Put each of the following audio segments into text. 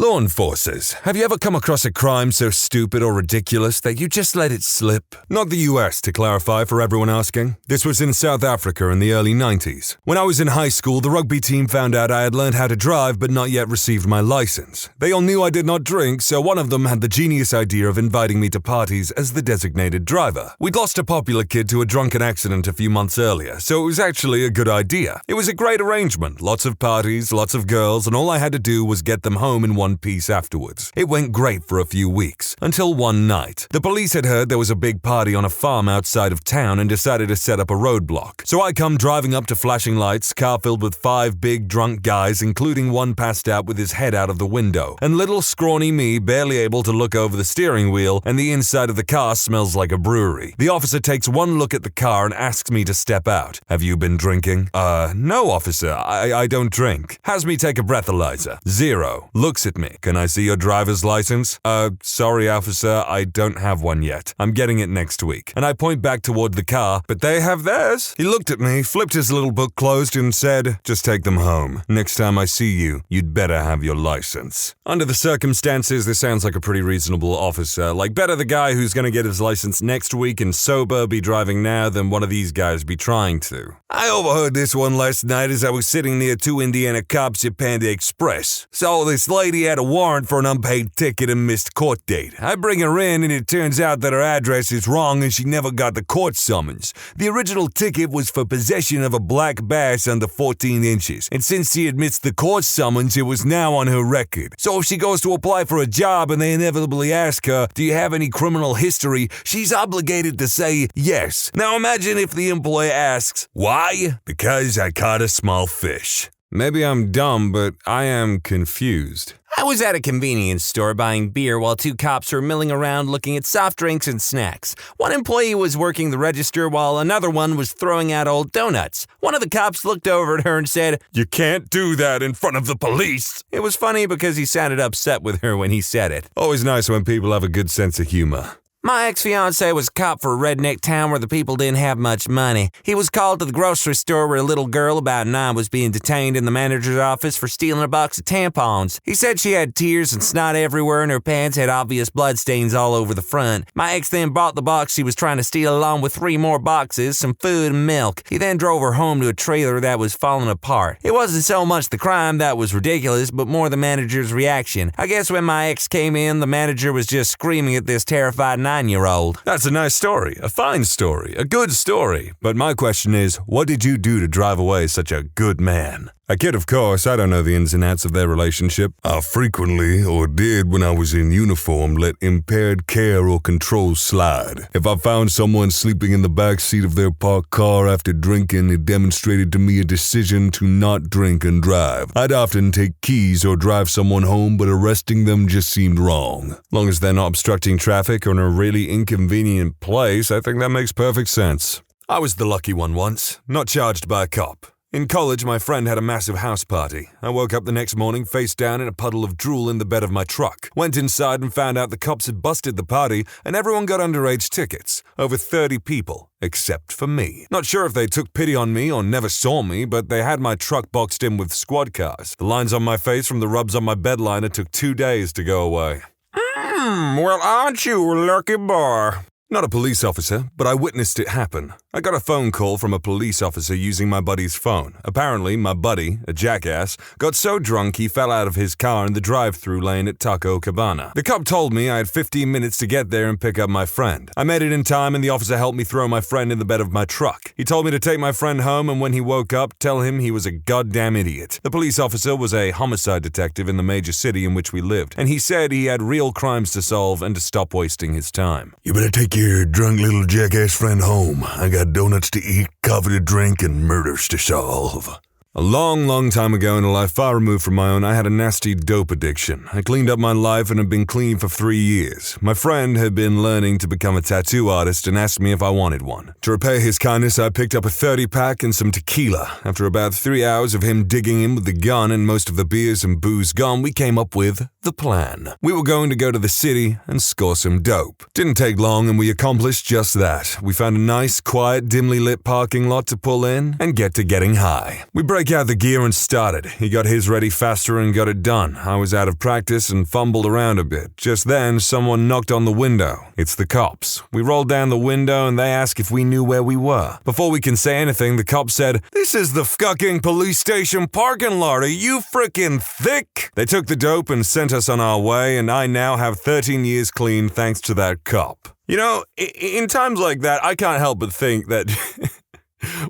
Law enforcers, have you ever come across a crime so stupid or ridiculous that you just let it slip? Not the US, to clarify for everyone asking. This was in South Africa in the early 90s. When I was in high school, the rugby team found out I had learned how to drive but not yet received my license. They all knew I did not drink, so one of them had the genius idea of inviting me to parties as the designated driver. We'd lost a popular kid to a drunken accident a few months earlier, so it was actually a good idea. It was a great arrangement, lots of parties, lots of girls, and all I had to do was get them home in one piece afterwards. It went great for a few weeks, until one night. The police had heard there was a big party on a farm outside of town and decided to set up a roadblock. So I come driving up to flashing lights, car filled with 5 big drunk guys, including one passed out with his head out of the window, and little scrawny me barely able to look over the steering wheel, and the inside of the car smells like a brewery. The officer takes one look at the car and asks me to step out. Have you been drinking? No, officer, I don't drink. Has me take a breathalyzer. 0. Looks at me. Can I see your driver's license? Sorry, officer, I don't have one yet. I'm getting it next week. And I point back toward the car, but they have theirs. He looked at me, flipped his little book closed, and said, just take them home. Next time I see you, you'd better have your license. Under the circumstances, this sounds like a pretty reasonable officer. Like, better the guy who's gonna get his license next week and sober be driving now than one of these guys be trying to. I overheard this one last night as I was sitting near 2 Indiana cops at Panda Express. So this lady had a warrant for an unpaid ticket and missed court date. I bring her in and it turns out that her address is wrong and she never got the court summons. The original ticket was for possession of a black bass under 14 inches, and since she had missed the court summons, it was now on her record. So if she goes to apply for a job and they inevitably ask her, do you have any criminal history, she's obligated to say yes. Now imagine if the employer asks, why? Because I caught a small fish. Maybe I'm dumb, but I am confused. I was at a convenience store buying beer while 2 cops were milling around looking at soft drinks and snacks. One employee was working the register while another one was throwing out old donuts. One of the cops looked over at her and said, "You can't do that in front of the police." It was funny because he sounded upset with her when he said it. Always nice when people have a good sense of humor. My ex-fiancé was a cop for a redneck town where the people didn't have much money. He was called to the grocery store where a little girl about 9 was being detained in the manager's office for stealing a box of tampons. He said she had tears and snot everywhere and her pants had obvious bloodstains all over the front. My ex then bought the box she was trying to steal along with 3 more boxes, some food and milk. He then drove her home to a trailer that was falling apart. It wasn't so much the crime that was ridiculous, but more the manager's reaction. I guess when my ex came in, the manager was just screaming at this terrified 9-year-old. That's a nice story, a fine story, a good story. But my question is, what did you do to drive away such a good man? A kid, of course, I don't know the ins and outs of their relationship. I frequently, or did when I was in uniform, let impaired care or control slide. If I found someone sleeping in the back seat of their parked car after drinking, it demonstrated to me a decision to not drink and drive. I'd often take keys or drive someone home, but arresting them just seemed wrong. Long as they're not obstructing traffic or in a really inconvenient place, I think that makes perfect sense. I was the lucky one once, not charged by a cop. In college, my friend had a massive house party. I woke up the next morning face down in a puddle of drool in the bed of my truck. Went inside and found out the cops had busted the party and everyone got underage tickets. Over 30 people, except for me. Not sure if they took pity on me or never saw me, but they had my truck boxed in with squad cars. The lines on my face from the rubs on my bed liner took 2 days to go away. Well, aren't you a lucky boy? Not a police officer, but I witnessed it happen. I got a phone call from a police officer using my buddy's phone. Apparently, my buddy, a jackass, got so drunk he fell out of his car in the drive-thru lane at Taco Cabana. The cop told me I had 15 minutes to get there and pick up my friend. I made it in time and the officer helped me throw my friend in the bed of my truck. He told me to take my friend home and when he woke up, tell him he was a goddamn idiot. The police officer was a homicide detective in the major city in which we lived, and he said he had real crimes to solve and to stop wasting his time. You better take your drunk little jackass friend home. I got donuts to eat, coffee to drink, and murders to solve. A long time ago in a life far removed from my own, I had a nasty dope addiction. I cleaned up my life and had been clean for 3 years. My friend had been learning to become a tattoo artist and asked me if I wanted one. To repay his kindness, I picked up a 30-pack and some tequila. After about 3 hours of him digging in with the gun and most of the beers and booze gone, we came up with the plan. We were going to go to the city and score some dope. Didn't take long and we accomplished just that. We found a nice, quiet, dimly lit parking lot to pull in and get to getting high. We break out the gear and started. He got his ready faster and got it done. I was out of practice and fumbled around a bit. Just then, someone knocked on the window. It's the cops. We rolled down the window and they asked if we knew where we were. Before we can say anything, the cop said, "This is the fucking police station parking lot. Are you frickin' thick?" They took the dope and sent us on our way, and I now have 13 years clean thanks to that cop. You know, in times like that, I can't help but think that,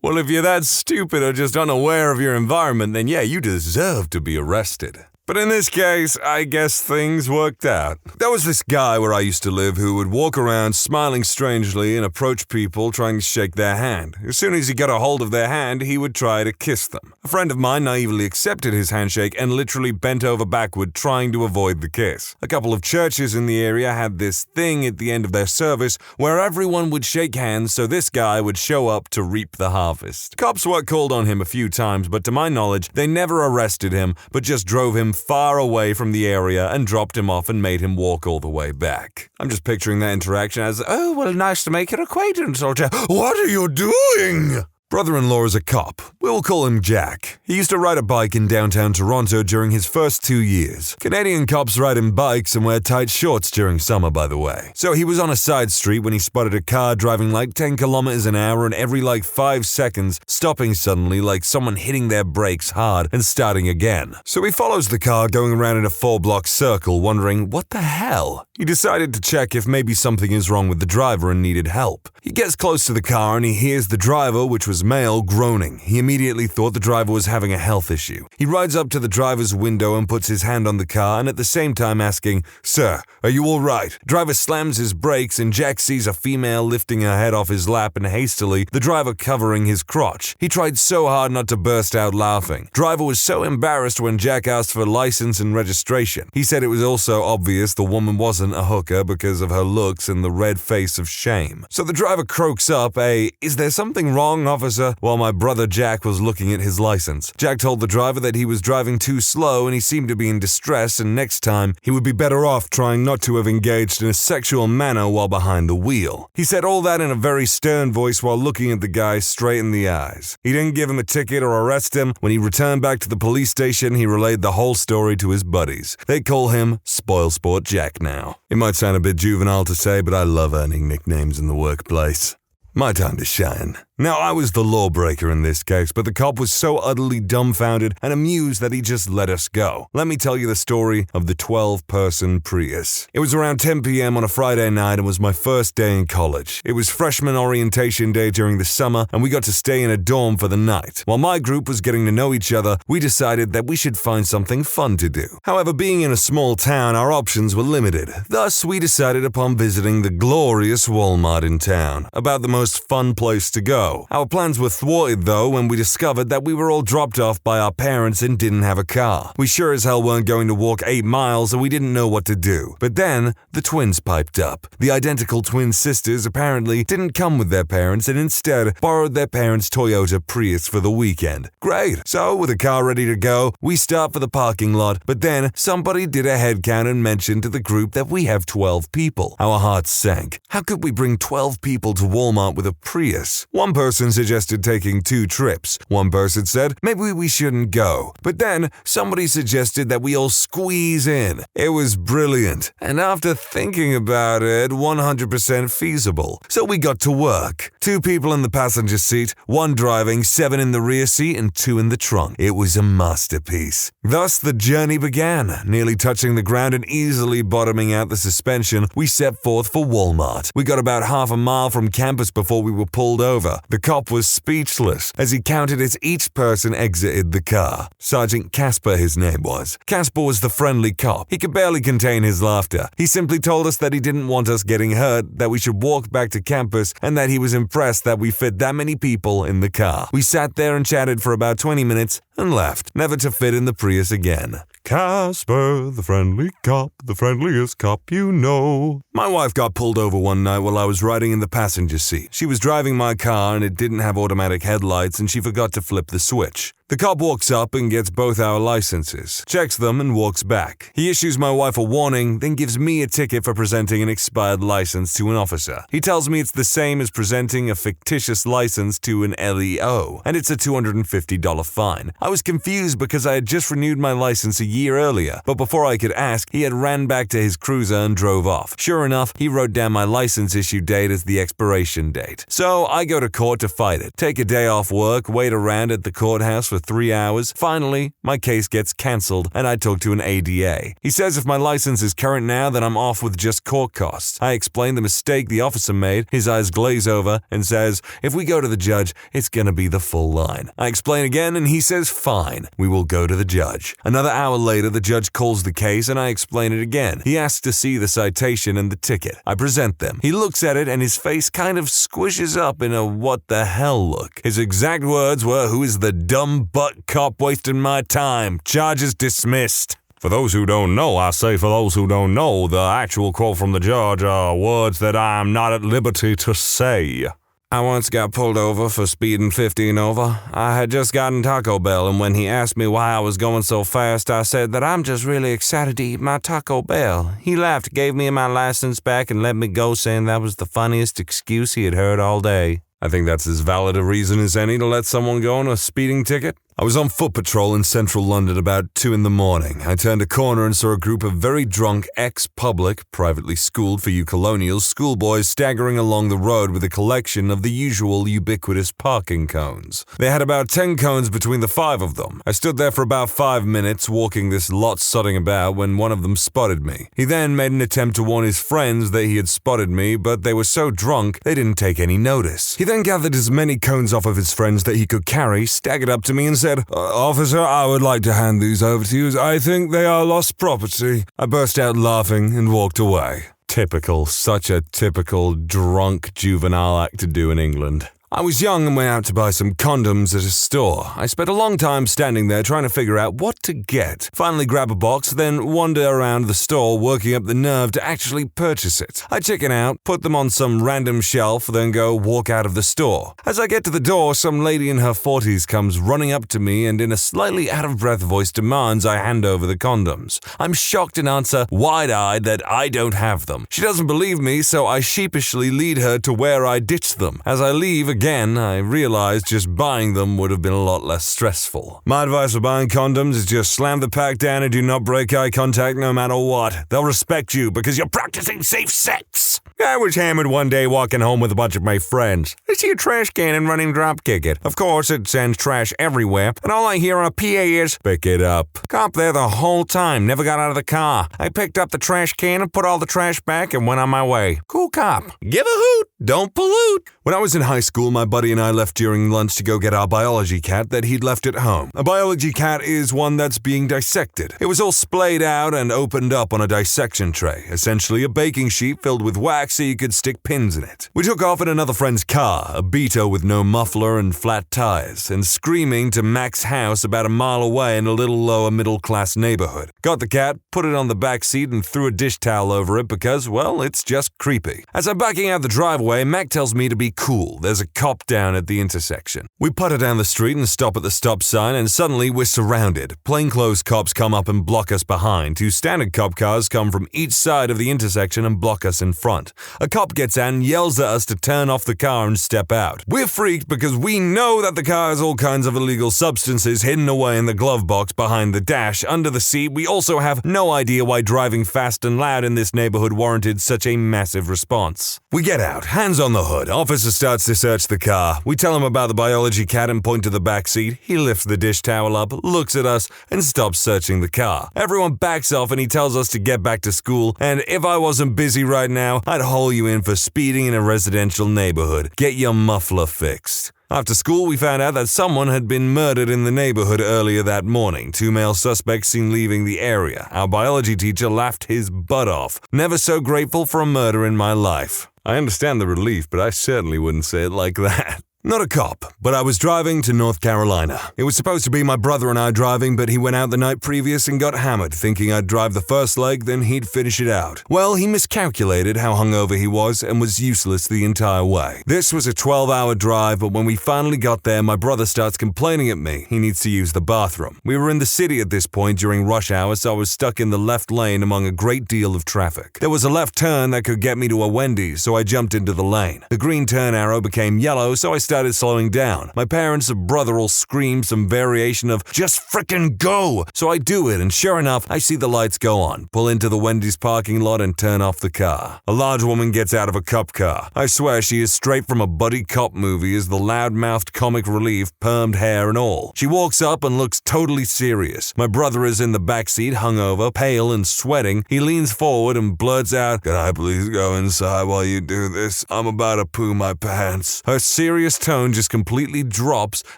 well, if you're that stupid or just unaware of your environment, then yeah, you deserve to be arrested. But in this case, I guess things worked out. There was this guy where I used to live who would walk around smiling strangely and approach people trying to shake their hand. As soon as he got a hold of their hand, he would try to kiss them. A friend of mine naively accepted his handshake and literally bent over backward trying to avoid the kiss. A couple of churches in the area had this thing at the end of their service where everyone would shake hands so this guy would show up to reap the harvest. Cops were called on him a few times, but to my knowledge, they never arrested him, but just drove him far away from the area and dropped him off and made him walk all the way back. I'm just picturing that interaction as, "Oh, well, nice to make your acquaintance," or "What are you doing?" Brother-in-law is a cop. We'll call him Jack. He used to ride a bike in downtown Toronto during his first 2 years. Canadian cops ride in bikes and wear tight shorts during summer, by the way. So he was on a side street when he spotted a car driving like 10 kilometers an hour and every 5 seconds stopping suddenly like someone hitting their brakes hard and starting again. So he follows the car going around in a 4-block circle wondering, what the hell? He decided to check if maybe something is wrong with the driver and needed help. He gets close to the car and he hears the driver, which was male, groaning. He immediately thought the driver was having a health issue. He rides up to the driver's window and puts his hand on the car and at the same time asking, "Sir, are you all right?" Driver slams his brakes and Jack sees a female lifting her head off his lap and hastily, the driver covering his crotch. He tried so hard not to burst out laughing. Driver was so embarrassed when Jack asked for license and registration. He said it was also obvious the woman wasn't a hooker because of her looks and the red face of shame. So the driver croaks up "Is there something wrong, officer?" while my brother Jack was looking at his license. Jack told the driver that he was driving too slow and he seemed to be in distress and next time he would be better off trying not to have engaged in a sexual manner while behind the wheel. He said all that in a very stern voice while looking at the guy straight in the eyes. He didn't give him a ticket or arrest him. When he returned back to the police station, he relayed the whole story to his buddies. They call him Spoilsport Jack now. It might sound a bit juvenile to say, but I love earning nicknames in the workplace. My time to shine. Now, I was the lawbreaker in this case, but the cop was so utterly dumbfounded and amused that he just let us go. Let me tell you the story of the 12-person Prius. It was around 10 p.m. on a Friday night and was my first day in college. It was freshman orientation day during the summer, and we got to stay in a dorm for the night. While my group was getting to know each other, we decided that we should find something fun to do. However, being in a small town, our options were limited. Thus, we decided upon visiting the glorious Walmart in town, about the most fun place to go. Our plans were thwarted though when we discovered that we were all dropped off by our parents and didn't have a car. We sure as hell weren't going to walk 8 miles and we didn't know what to do. But then, the twins piped up. The identical twin sisters apparently didn't come with their parents and instead borrowed their parents' Toyota Prius for the weekend. Great! So, with the car ready to go, we start for the parking lot, but then somebody did a head count and mentioned to the group that we have 12 people. Our hearts sank. How could we bring 12 people to Walmart with a Prius? One person suggested taking 2 trips. One person said, maybe we shouldn't go. But then, somebody suggested that we all squeeze in. It was brilliant. And after thinking about it, 100% feasible. So we got to work. 2 people in the passenger seat, 1 driving, 7 in the rear seat, and 2 in the trunk. It was a masterpiece. Thus, the journey began. Nearly touching the ground and easily bottoming out the suspension, we set forth for Walmart. We got about half a mile from campus before we were pulled over. The cop was speechless as he counted as each person exited the car. Sergeant Casper, his name was. Casper was the friendly cop. He could barely contain his laughter. He simply told us that he didn't want us getting hurt, that we should walk back to campus, and that he was impressed that we fit that many people in the car. We sat there and chatted for about 20 minutes and left, never to fit in the Prius again. Casper, the friendly cop, the friendliest cop you know. My wife got pulled over one night while I was riding in the passenger seat. She was driving my car and it didn't have automatic headlights and she forgot to flip the switch. The cop walks up and gets both our licenses, checks them and walks back. He issues my wife a warning, then gives me a ticket for presenting an expired license to an officer. He tells me it's the same as presenting a fictitious license to an LEO, and it's a $250 fine. I was confused because I had just renewed my license a year earlier, but before I could ask, he had ran back to his cruiser and drove off. Sure enough, he wrote down my license issue date as the expiration date. So I go to court to fight it, take a day off work, wait around at the courthouse for 3 hours. Finally, my case gets cancelled and I talk to an AITA. He says if my license is current now, then I'm off with just court costs. I explain the mistake the officer made, his eyes glaze over, and says, if we go to the judge, it's gonna be the full line. I explain again and he says fine, we will go to the judge. Another hour later, the judge calls the case and I explain it again. He asks to see the citation and the ticket. I present them. He looks at it and his face kind of squishes up in a what the hell look. His exact words were, who is the dumb butt cop wasting my time? Charges dismissed. For those who don't know, I say for those who don't know, the actual quote from the judge are words that I am not at liberty to say. I once got pulled over for speeding 15 over. I had just gotten Taco Bell, and when he asked me why I was going so fast, I said that I'm just really excited to eat my Taco Bell. He laughed, gave me my license back, and let me go, saying that was the funniest excuse he had heard all day. I think that's as valid a reason as any to let someone go on a speeding ticket. I was on foot patrol in central London about 2 in the morning. I turned a corner and saw a group of very drunk ex-public, privately schooled for you colonials, schoolboys staggering along the road with a collection of the usual ubiquitous parking cones. They had about 10 cones between the 5 of them. I stood there for about 5 minutes walking this lot sodding about when one of them spotted me. He then made an attempt to warn his friends that he had spotted me, but they were so drunk they didn't take any notice. He then gathered as many cones off of his friends that he could carry, staggered up to me and said, "Officer, I would like to hand these over to you. I think they are lost property." I burst out laughing and walked away. Typical, such a typical drunk juvenile act to do in England. I was young and went out to buy some condoms at a store. I spent a long time standing there trying to figure out what to get. Finally grab a box, then wander around the store working up the nerve to actually purchase it. I chicken out, put them on some random shelf, then go walk out of the store. As I get to the door, some lady in her 40s comes running up to me and in a slightly out-of-breath voice demands I hand over the condoms. I'm shocked and answer, wide-eyed, that I don't have them. She doesn't believe me, so I sheepishly lead her to where I ditched them. As I leave, again, I realized just buying them would have been a lot less stressful. My advice for buying condoms is just slam the pack down and do not break eye contact no matter what. They'll respect you because you're practicing safe sex. I was hammered one day walking home with a bunch of my friends. I see a trash can and running dropkick it. Of course, it sends trash everywhere, and all I hear on a PA is, "Pick it up." Cop there the whole time, never got out of the car. I picked up the trash can and put all the trash back and went on my way. Cool cop. Give a hoot, don't pollute. When I was in high school, my buddy and I left during lunch to go get our biology cat that he'd left at home. A biology cat is one that's being dissected. It was all splayed out and opened up on a dissection tray, essentially a baking sheet filled with wax so you could stick pins in it. We took off in another friend's car, a Beetle with no muffler and flat tires, and screaming to Mac's house about a mile away in a little lower middle-class neighborhood. Got the cat, put it on the back seat and threw a dish towel over it because, well, it's just creepy. As I'm backing out the driveway, Mac tells me to be cool. There's a cop down at the intersection. We putter down the street and stop at the stop sign, and suddenly we're surrounded. Plainclothes cops come up and block us behind. 2 standard cop cars come from each side of the intersection and block us in front. A cop gets out and yells at us to turn off the car and step out. We're freaked because we know that the car has all kinds of illegal substances hidden away in the glove box behind the dash, under the seat. We also have no idea why driving fast and loud in this neighborhood warranted such a massive response. We get out, hands on the hood. Officer starts to search the car. We tell him about the biology cat and point to the back seat. He lifts the dish towel up, looks at us, and stops searching the car. Everyone backs off and he tells us to get back to school, and if I wasn't busy right now, I'd haul you in for speeding in a residential neighborhood. Get your muffler fixed. After school, we found out that someone had been murdered in the neighborhood earlier that morning. 2 male suspects seen leaving the area. Our biology teacher laughed his butt off. Never so grateful for a murder in my life. I understand the relief, but I certainly wouldn't say it like that. Not a cop, but I was driving to North Carolina. It was supposed to be my brother and I driving, but he went out the night previous and got hammered, thinking I'd drive the first leg, then he'd finish it out. Well, he miscalculated how hungover he was and was useless the entire way. This was a 12-hour drive, but when we finally got there, my brother starts complaining at me. He needs to use the bathroom. We were in the city at this point during rush hour, so I was stuck in the left lane among a great deal of traffic. There was a left turn that could get me to a Wendy's, so I jumped into the lane. The green turn arrow became yellow, so I started slowing down. My parents and brother all screamed some variation of, "Just frickin' go!" So I do it, and sure enough, I see the lights go on, pull into the Wendy's parking lot and turn off the car. A large woman gets out of a cop car. I swear she is straight from a buddy cop movie as the loud-mouthed comic relief, permed hair and all. She walks up and looks totally serious. My brother is in the backseat, hungover, pale and sweating. He leans forward and blurts out, "Can I please go inside while you do this? I'm about to poo my pants." Her serious tone just completely drops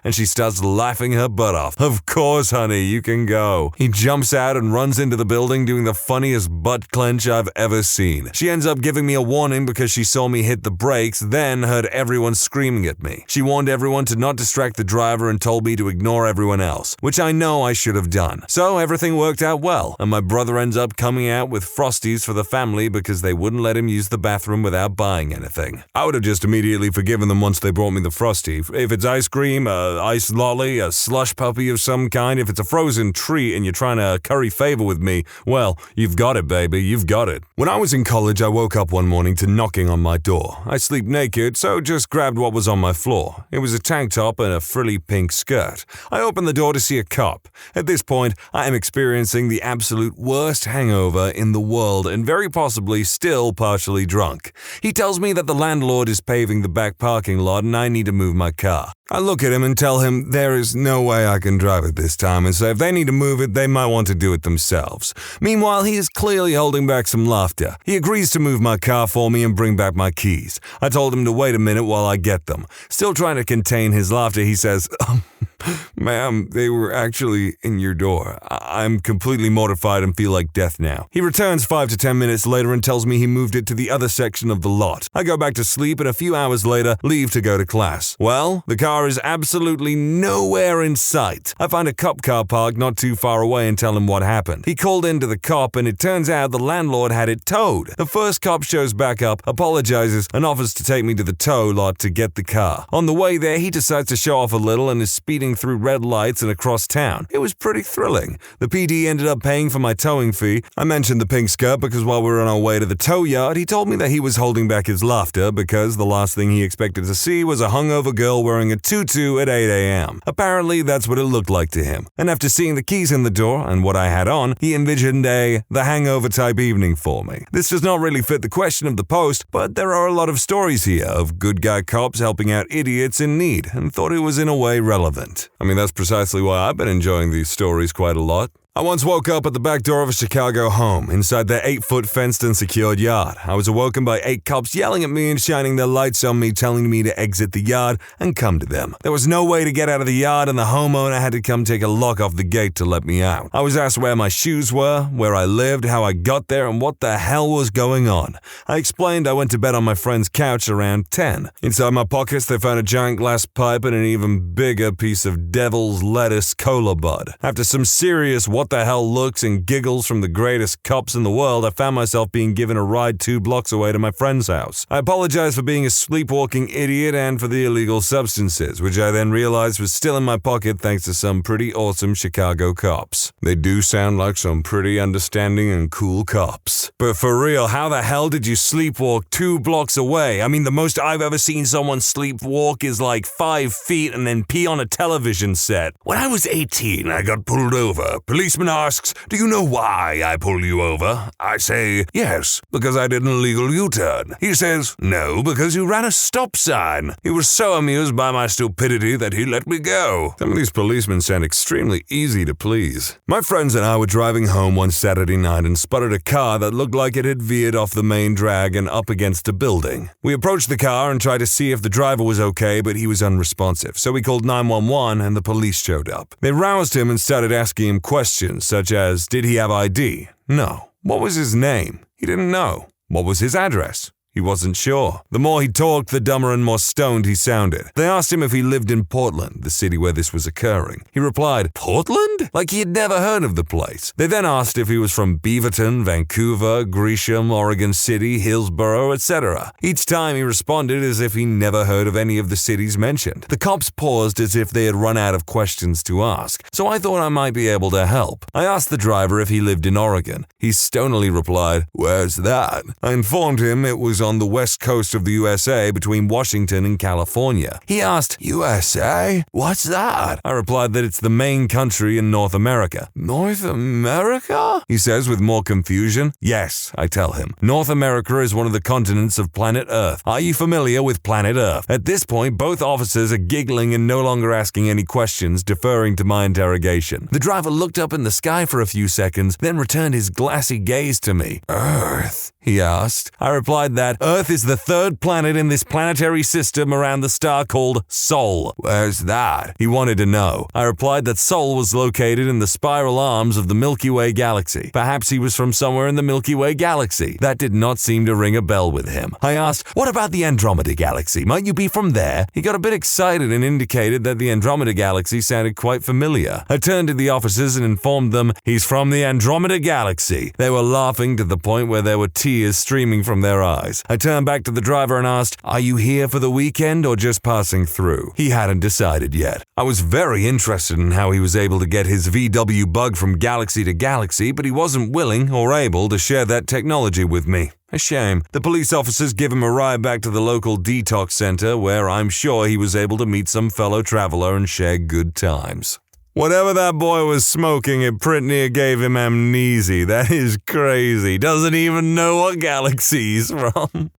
and she starts laughing her butt off. "Of course, honey, you can go." He jumps out and runs into the building doing the funniest butt clench I've ever seen. She ends up giving me a warning because she saw me hit the brakes, then heard everyone screaming at me. She warned everyone to not distract the driver and told me to ignore everyone else, which I know I should have done. So everything worked out well, and my brother ends up coming out with Frosties for the family because they wouldn't let him use the bathroom without buying anything. I would have just immediately forgiven them once they brought me the Frosty. If it's ice cream, a ice lolly, a slush puppy of some kind, if it's a frozen treat and you're trying to curry favor with me, well, you've got it, baby, you've got it. When I was in college, I woke up one morning to knocking on my door. I sleep naked, so just grabbed what was on my floor. It was a tank top and a frilly pink skirt. I opened the door to see a cop. At this point, I am experiencing the absolute worst hangover in the world and very possibly still partially drunk. He tells me that the landlord is paving the back parking lot and I need to move my car. I look at him and tell him there is no way I can drive it this time and say if they need to move it, they might want to do it themselves. Meanwhile, he is clearly holding back some laughter. He agrees to move my car for me and bring back my keys. I told him to wait a minute while I get them. Still trying to contain his laughter, he says, "Ma'am, they were actually in your door. I'm completely mortified and feel like death now." He returns 5 to 10 minutes later and tells me he moved it to the other section of the lot. I go back to sleep and a few hours later leave to go to class. Well, the car is absolutely nowhere in sight. I find a cop car parked not too far away and tell him what happened. He called into the cop and it turns out the landlord had it towed. The first cop shows back up, apologizes, and offers to take me to the tow lot to get the car. On the way there, he decides to show off a little and is speeding through red lights and across town. It was pretty thrilling. The PD ended up paying for my towing fee. I mentioned the pink skirt because while we were on our way to the tow yard, he told me that he was holding back his laughter because the last thing he expected to see was a hungover girl wearing a tutu at 8 a.m. Apparently, that's what it looked like to him. And after seeing the keys in the door and what I had on, he envisioned the hangover type evening for me. This does not really fit the question of the post, but there are a lot of stories here of good guy cops helping out idiots in need and thought it was in a way relevant. I mean, that's precisely why I've been enjoying these stories quite a lot. I once woke up at the back door of a Chicago home, inside their 8-foot fenced and secured yard. I was awoken by 8 cops yelling at me and shining their lights on me, telling me to exit the yard and come to them. There was no way to get out of the yard and the homeowner had to come take a lock off the gate to let me out. I was asked where my shoes were, where I lived, how I got there, and what the hell was going on. I explained I went to bed on my friend's couch around 10. Inside my pockets, they found a giant glass pipe and an even bigger piece of devil's lettuce cola bud. After some serious what the hell looks and giggles from the greatest cops in the world, I found myself being given a ride 2 blocks away to my friend's house. I apologized for being a sleepwalking idiot and for the illegal substances, which I then realized was still in my pocket thanks to some pretty awesome Chicago cops. They do sound like some pretty understanding and cool cops. But for real, how the hell did you sleepwalk 2 blocks away? I mean, the most I've ever seen someone sleepwalk is like 5 feet and then pee on a television set. When I was 18, I got pulled over. Policeman asks, "Do you know why I pulled you over?" I say, "Yes, because I did an illegal U-turn." He says, "No, because you ran a stop sign." He was so amused by my stupidity that he let me go. Some of these policemen sound extremely easy to please. My friends and I were driving home one Saturday night and spotted a car that looked like it had veered off the main drag and up against a building. We approached the car and tried to see if the driver was okay, but he was unresponsive, so we called 911 and the police showed up. They roused him and started asking him questions such as, did he have ID? No. What was his name? He didn't know. What was his address? He wasn't sure. The more he talked, the dumber and more stoned he sounded. They asked him if he lived in Portland, the city where this was occurring. He replied, "Portland?" Like he had never heard of the place. They then asked if he was from Beaverton, Vancouver, Gresham, Oregon City, Hillsborough, etc. Each time he responded as if he never heard of any of the cities mentioned. The cops paused as if they had run out of questions to ask, so I thought I might be able to help. I asked the driver if he lived in Oregon. He stonily replied, "Where's that?" I informed him it was on the west coast of the USA between Washington and California. He asked, "USA? What's that?" I replied that it's the main country in North America. "North America?" he says with more confusion. "Yes," I tell him. "North America is one of the continents of planet Earth. Are you familiar with planet Earth?" At this point, both officers are giggling and no longer asking any questions, deferring to my interrogation. The driver looked up in the sky for a few seconds, then returned his glassy gaze to me. "Earth?" he asked. I replied that Earth is the third planet in this planetary system around the star called Sol. "Where's that?" he wanted to know. I replied that Sol was located in the spiral arms of the Milky Way galaxy. Perhaps he was from somewhere in the Milky Way galaxy. That did not seem to ring a bell with him. I asked, "What about the Andromeda galaxy? Might you be from there?" He got a bit excited and indicated that the Andromeda galaxy sounded quite familiar. I turned to the officers and informed them, "He's from the Andromeda galaxy." They were laughing to the point where there were tears streaming from their eyes. I turned back to the driver and asked, "Are you here for the weekend or just passing through?" He hadn't decided yet. I was very interested in how he was able to get his VW bug from galaxy to galaxy, but he wasn't willing or able to share that technology with me. A shame. The police officers give him a ride back to the local detox center where I'm sure he was able to meet some fellow traveler and share good times. Whatever that boy was smoking, it pretty near gave him amnesia. That is crazy. Doesn't even know what galaxy he's from.